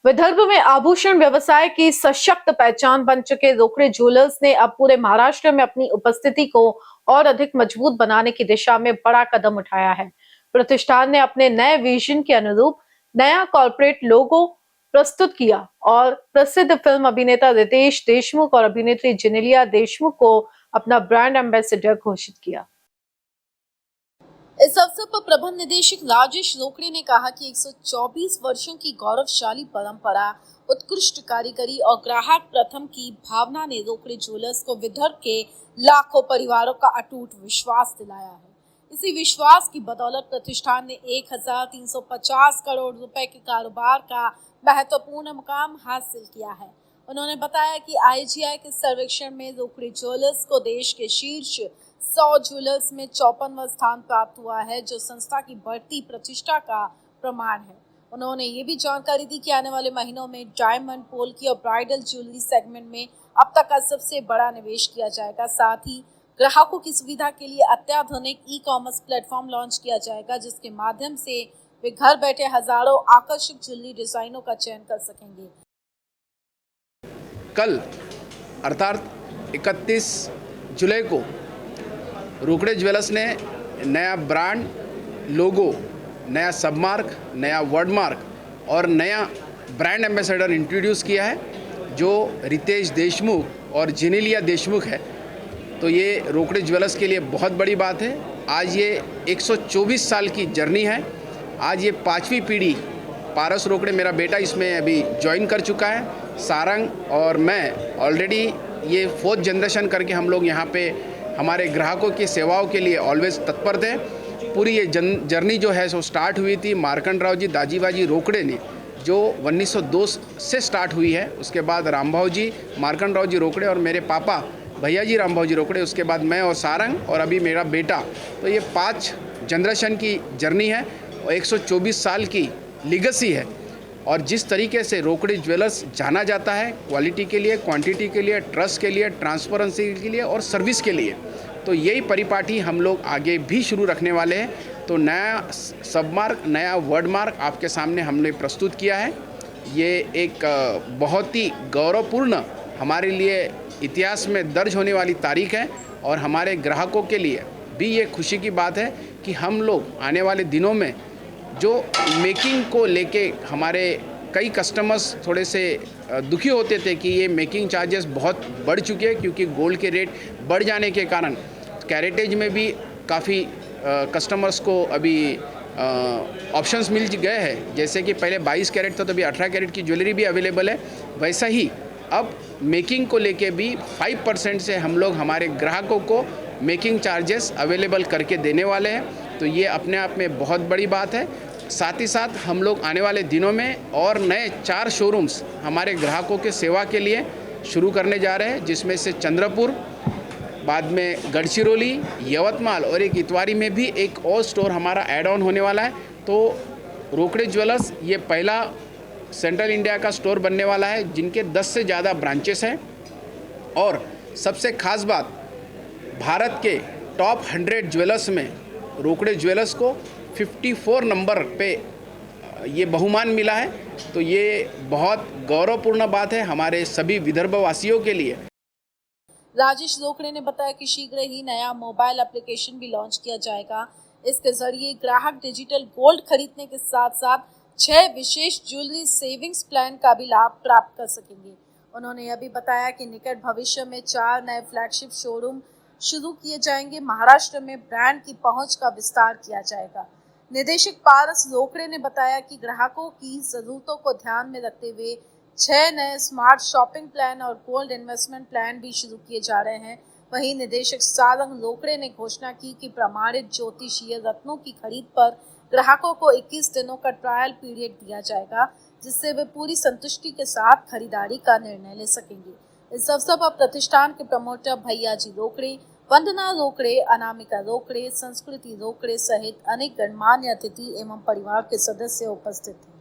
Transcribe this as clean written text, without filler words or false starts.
विदर्भ में आभूषण व्यवसाय की सशक्त पहचान बन चुके रोकड़े ज्वेलर्स ने अब पूरे महाराष्ट्र में अपनी उपस्थिति को और अधिक मजबूत बनाने की दिशा में बड़ा कदम उठाया है। प्रतिष्ठान ने अपने नए विजन के अनुरूप नया कॉर्पोरेट लोगो प्रस्तुत किया और प्रसिद्ध फिल्म अभिनेता रितेश देशमुख और अभिनेत्री जेनेलिया देशमुख को अपना ब्रांड एम्बेसडर घोषित किया। इस अवसर पर प्रबंध निदेशक राजेश रोकड़े ने कहा कि 124 वर्षों की गौरवशाली परंपरा, उत्कृष्ट कारीगरी और ग्राहक प्रथम की भावना ने रोकड़े ज्वेलर्स को विदर्भ के लाखों परिवारों का अटूट विश्वास दिलाया है। इसी विश्वास की बदौलत प्रतिष्ठान ने 1350 करोड़ रुपए के कारोबार का महत्वपूर्ण मुकाम हासिल किया है। उन्होंने बताया कि IGI के सर्वेक्षण में रोकड़े ज्वेलर्स को देश के शीर्ष 100 ज्वेलर्स में 54वां स्थान प्राप्त हुआ है, जो संस्था की बढ़ती प्रतिष्ठा का प्रमाण है। उन्होंने ये भी जानकारी दी कि आने वाले महीनों में डायमंड, पोल्की और ब्राइडल ज्वेलरी सेगमेंट में अब तक का सबसे बड़ा निवेश किया जाएगा। साथ ही ग्राहकों की सुविधा के लिए अत्याधुनिक ई-कॉमर्स प्लेटफॉर्म लॉन्च किया जाएगा, जिसके माध्यम से वे घर बैठे हजारों आकर्षक ज्वेलरी डिजाइनों का चयन कर सकेंगे। कल अर्थात 31 जुलाई को रोकड़े ज्वेलर्स ने नया ब्रांड, लोगो, नया सबमार्क, नया वर्डमार्क और नया ब्रांड एम्बेसडर इंट्रोड्यूस किया है, जो रितेश देशमुख और जेनेलिया देशमुख है। तो ये रोकड़े ज्वेलर्स के लिए बहुत बड़ी बात है। आज ये 124 साल की जर्नी है। आज ये 5वीं पीढ़ी, पारस रोकड़े मेरा बेटा इसमें अभी ज्वाइन कर चुका है। सारंग और मैं ऑलरेडी ये 4th जनरेशन करके हम लोग यहाँ पे हमारे ग्राहकों की सेवाओं के लिए ऑलवेज तत्पर थे। पूरी ये जर्नी जो है सो स्टार्ट हुई थी मार्कंडराव जी दाजीबाजी रोकड़े ने, जो 1902 से स्टार्ट हुई है। उसके बाद रामभाव जी मार्कंडराव जी रोकड़े और मेरे पापा भैया जी रामभाव जी रोकड़े, उसके बाद मैं और सारंग और अभी मेरा बेटा। तो ये 5 जनरेशन की जर्नी है और 124 साल की लीगेसी है। और जिस तरीके से रोकड़े ज्वेलर्स जाना जाता है क्वालिटी के लिए, क्वांटिटी के लिए, ट्रस्ट के लिए, ट्रांसपेरेंसी के लिए और सर्विस के लिए, तो यही परिपाटी हम लोग आगे भी शुरू रखने वाले हैं। तो नया सबमार्क, नया वर्डमार्क आपके सामने हमने प्रस्तुत किया है। ये एक बहुत ही गौरवपूर्ण हमारे लिए इतिहास में दर्ज होने वाली तारीख है और हमारे ग्राहकों के लिए भी ये खुशी की बात है कि हम लोग आने वाले दिनों में जो मेकिंग को लेके हमारे कई कस्टमर्स थोड़े से दुखी होते थे कि ये मेकिंग चार्जेस बहुत बढ़ चुके हैं, क्योंकि गोल्ड के रेट बढ़ जाने के कारण कैरेटेज में भी काफ़ी कस्टमर्स को अभी ऑप्शंस मिल गए हैं। जैसे कि पहले 22 कैरेट था, तो अभी 18 कैरेट की ज्वेलरी भी अवेलेबल है। वैसा ही अब मेकिंग को लेके भी 5% से हम लोग हमारे ग्राहकों को मेकिंग चार्जेस अवेलेबल करके देने वाले हैं। तो ये अपने आप में बहुत बड़ी बात है। साथ ही साथ हम लोग आने वाले दिनों में और नए 4 शोरूम्स हमारे ग्राहकों के सेवा के लिए शुरू करने जा रहे हैं, जिसमें से चंद्रपुर, बाद में गढ़चिरौली, यवतमाल और एक इतवारी में भी एक और स्टोर हमारा ऐड ऑन होने वाला है। तो रोकड़े ज्वेलर्स ये पहला सेंट्रल इंडिया का स्टोर बनने वाला है, जिनके 10 से ज़्यादा ब्रांचेस हैं। और सबसे ख़ास बात, भारत के टॉप 100 ज्वेलर्स में रोकड़े ज्वेलर्स को 54 नंबर पे ये बहुमान मिला है। तो ये बहुत गौरवपूर्ण बात है हमारे सभी विदर्भवासियों के लिए। राजेश रोकड़े ने बताया कि शीघ्र ही नया मोबाइल एप्लीकेशन भी लॉन्च किया जाएगा। इसके जरिए ग्राहक डिजिटल गोल्ड खरीदने के साथ साथ 6 विशेष ज्वेलरी सेविंग्स प्लान का भी लाभ प्राप्त कर सकेंगे। उन्होंने यह भी बताया कि निकट भविष्य में 4 नए फ्लैगशिप शोरूम शुरू किए जाएंगे। महाराष्ट्र में ब्रांड की पहुंच का विस्तार किया जाएगा। निदेशक पारस रोकड़े ने बताया कि ग्राहकों की जरूरतों को ध्यान में रखते हुए 6 नए स्मार्ट शॉपिंग प्लान और गोल्ड इन्वेस्टमेंट प्लान भी शुरू किए जा रहे हैं। वहीं निदेशक सारंग रोकड़े ने घोषणा की कि प्रमाणित ज्योतिषीय रत्नों की खरीद पर ग्राहकों को 21 दिनों का ट्रायल पीरियड दिया जाएगा, जिससे वे पूरी संतुष्टि के साथ खरीदारी का निर्णय ले सकेंगे। इस अवसर पर प्रतिष्ठान के प्रमोटर भैयाजी रोकड़े, वंदना रोकड़े, अनामिका रोकड़े, संस्कृति रोकड़े सहित अनेक गणमान्य अतिथि एवं परिवार के सदस्य उपस्थित थे।